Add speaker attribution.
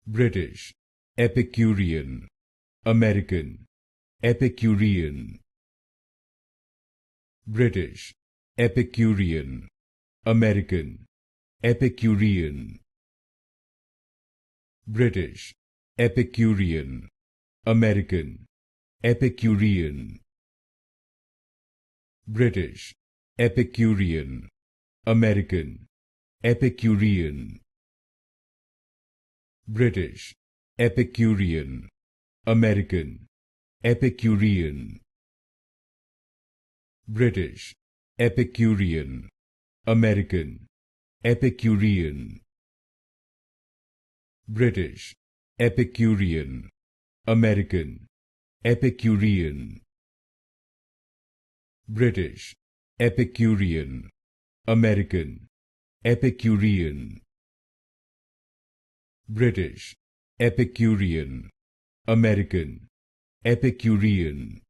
Speaker 1: British, Epicurean, American, Epicurean. British, Epicurean, American, Epicurean. British, Epicurean, American, Epicurean. British, Epicurean, American, Epicurean. British, Epicurean, American, Epicurean. British, Epicurean, American, Epicurean. British, Epicurean, American, Epicurean. British, Epicurean, American, Epicurean. British, Epicurean, American, Epicurean.